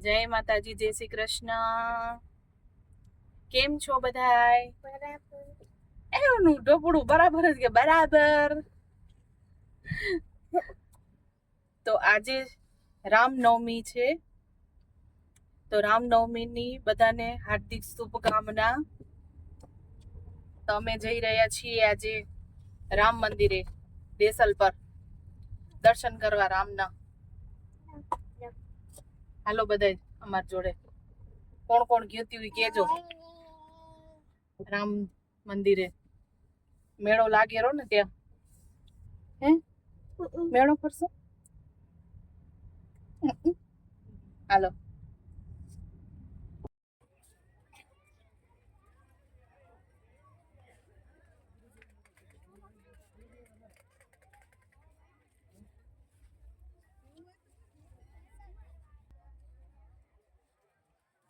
જય માતાજી, જય શ્રી કૃષ્ણ. કેમ છો બધાય? એનું ઢોકળું બરાબર જ કે બરાબર. તો આજે રામનવમી છે, તો રામનવમીની બધાને હાર્દિક શુભકામના. તો અમે જઈ રહ્યા છીએ આજે રામ મંદિરે દેસલ પર દર્શન કરવા રામના. હાલો બધાય અમાર જોડે. કોણ કોણ ગયું તું કેજો. રામ મંદિરે મેળો લાગેલો ને ત્યાં. હે મેળો ફરશો? હાલો.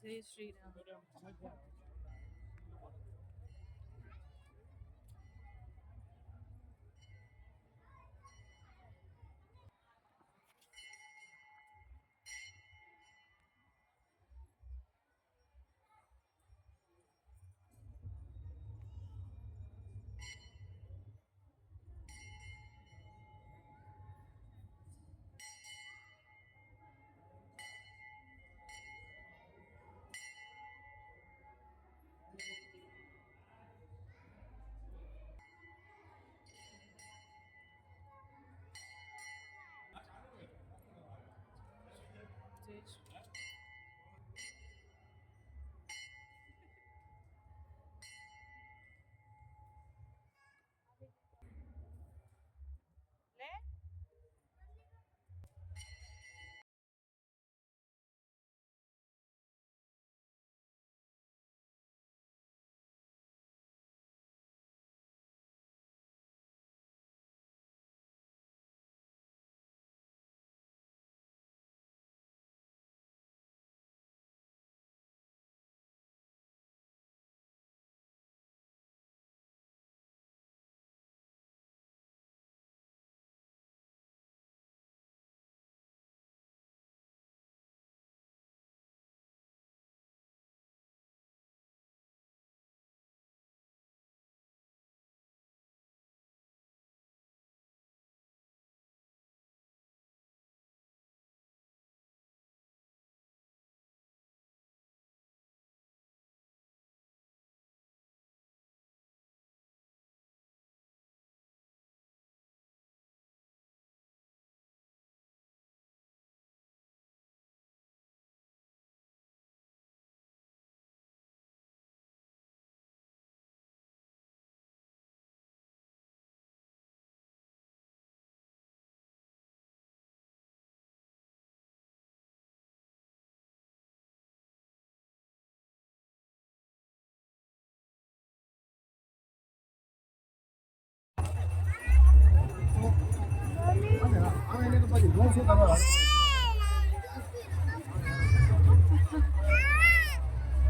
જય શ્રી રામ.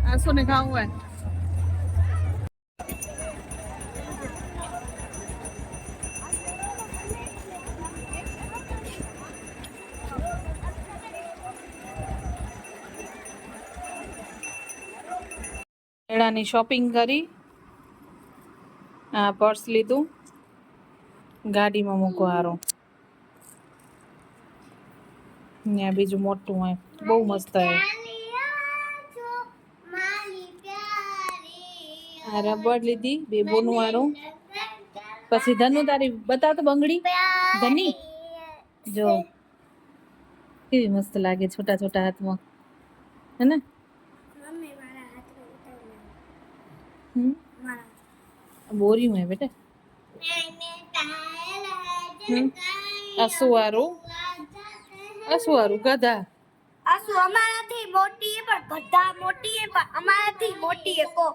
આ શું ને ખાવું હોય? મેળાની શોપિંગ કરી, આ પર્સ લીધું, ગાડીમાં મૂકવા હારું. ત્યાં બીજું મોટું હોય, બહુ મસ્ત હોય. આ રબડ લીધી બેબોનું વાળું. પછી ધનુ તારી બતાવ તો બંગડી ધની જો કેવી મસ્ત લાગે છોટા છોટા હાથમાં, હે ને? બોરી है बेटा. અસુવારું ગધા. આસુ અમારાથી મોટી હે પણ ગધા મોટી હે પણ અમારાથી મોટી હે કો.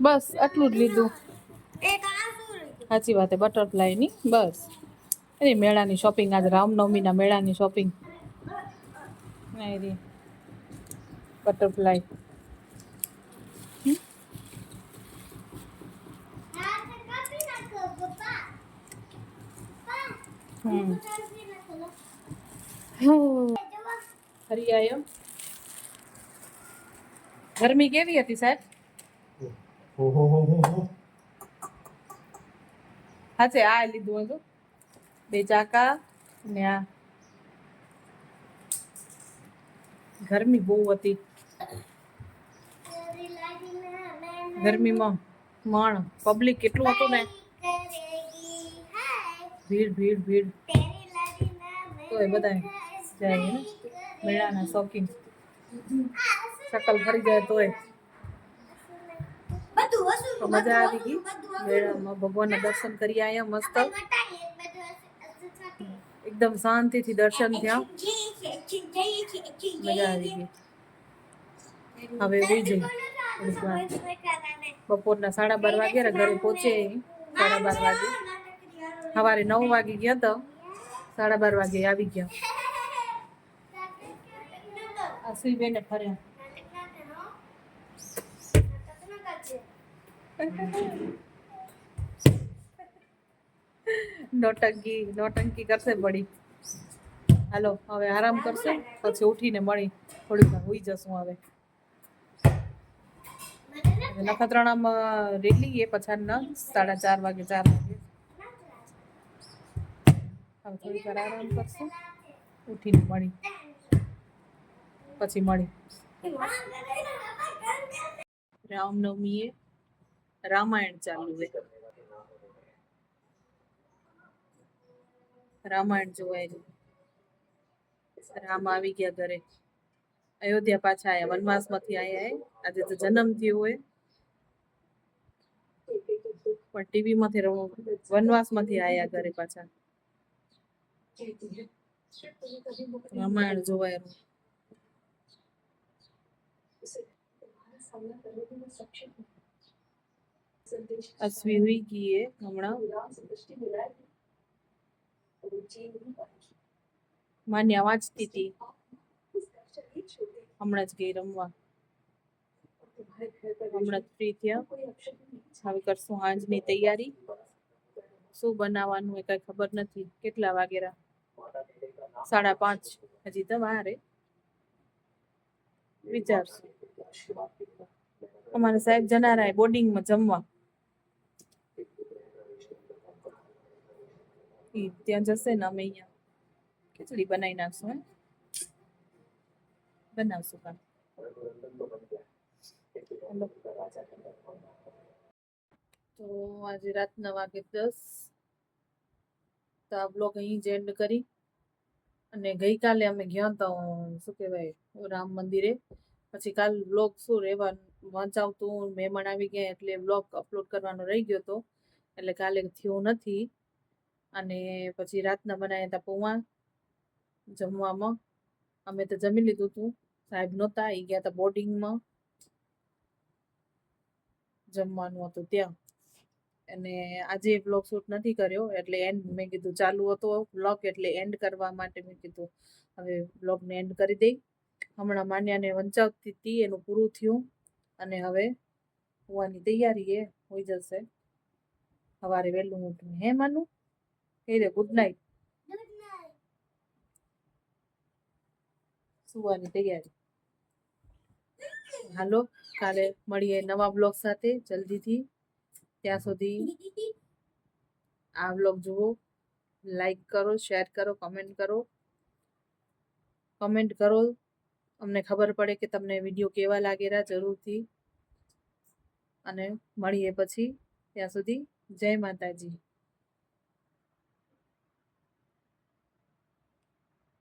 બસ આટલું જ લીધું. એક આસુ લીધું. સાચી વાત હે, બટરફ્લાય ની બસ. એની મેળાની શોપિંગ, આજે રામનવમીના મેળાની શોપિંગ. નહીં બટરફ્લાય. ફરી આવ્યો. ગરમી કેવી હતી સાહેબ? હાચે આ લીધું હતું 2 ચાકા ને આ ગરમી બહુ હતી. ગરમીમાં પબ્લિક કેટલું હતું ને, ભીડ ભીડ ભીડ. તોય બધા જાય ને મેળાના શોખીન. શકલ ફરી જાય તોય તો મજા આવી ગઈ. મેળામાં ભગવાનના દર્શન કરી આવ્યા મસ્ત, એકદમ શાંતિથી દર્શન થયા. મજા આવી ગઈ. હવે ઉઈ જઈ બપોરના 12:30 વાગ્યા ઘરે પહોંચે 12:30 વાગે. સવારે 9 વાગે ગયા તો 12:30 વાગે આવી ગયા. આ સુઈ બેને ફર્યા. નોટંકી કરશે બડી. હાલો હવે આરામ કરશે, પછી ઉઠીને મળી થોડીક વાર હુઈ જશું. હવે નખત્રાણામાં રેલી એ પછાડના 4:30 વાગે 4 વાગે. હવે થોડીક વાર આરામ કરશું, ઉઠીને મળી પછી મળી. રામનવમી એ રામાયણ ચાલુ છે. રામાયણ જોવાય. રામ આવી ગયા ઘરે, અયોધ્યા પાછા આયા, વનવાસ માંથી આયા. આજે તો જન્મ થયો હોય પણ ટીવી માંથી વનવાસ માંથી આયા ઘરે પાછા. રામાયણ જોવાય. અશ્વી હુઈ ગઈ એ હમણાં. માન્યા વાંચતી હતી, હમણાં જ ગઈ રમવા. હમણાં ફ્રી થયા. હવે કરશું સાંજની તૈયારી. શું બનાવવાનું એ કઈ ખબર નથી. કેટલા વાગેરા? 5:30. હજી તો વાર હે. વિચારશું. અમારે સાહેબ જનારા બોર્ડિંગમાં જમવા. ત્યાં જશે ને અમે અહીંયા ખીચડી બનાવી નાખશું. બનાવશું કામ. તો આજે રાતના 10:00 તો આ બ્લોગ અહીં જ એન્ડ કરી. અને ગઈકાલે અમે ગયા હતા શું કહેવાય રામ મંદિરે. પછી કાલ બ્લોગ શું રહેવા વંચાવતું, મહેમાન આવી ગયા એટલે બ્લોગ અપલોડ કરવાનો રહી ગયો હતો, એટલે કાલે થયું નથી. અને પછી રાતના બનાવ્યા હતા પૌવા જમવામાં. અમે તો જમી લીધું હતું, સાહેબ નહોતા, એ ગયા હતા બોર્ડિંગમાં, જમવાનું હતું ત્યાં. અને આજે બ્લોગ શૂટ નથી કર્યો એટલે એન્ડ મેં કીધું ચાલુ હતો બ્લોગ એટલે એન્ડ કરવા માટે મેં કીધું હવે બ્લોગને એન્ડ કરી દઈ. હમણાં માન્યાને વંચાવતી હતી, એનું પૂરું થયું અને હવે હોવાની તૈયારી એ હોઈ જશે. સવારે વહેલું ઉઠું. હે માનું કહી દે ગુડ નાઇટ. સુવાની તૈયારી. હાલો કાલે મળીએ નવા બ્લોગ સાથે જલ્દીથી. ત્યાં સુધી આ બ્લોગ જુઓ, લાઈક કરો, શેર કરો, કમેન્ટ કરો. અમને ખબર પડે કે તમને વિડીયો કેવા લાગેલા જરૂરથી. અને મળીએ પછી. ત્યાં સુધી જય માતાજી.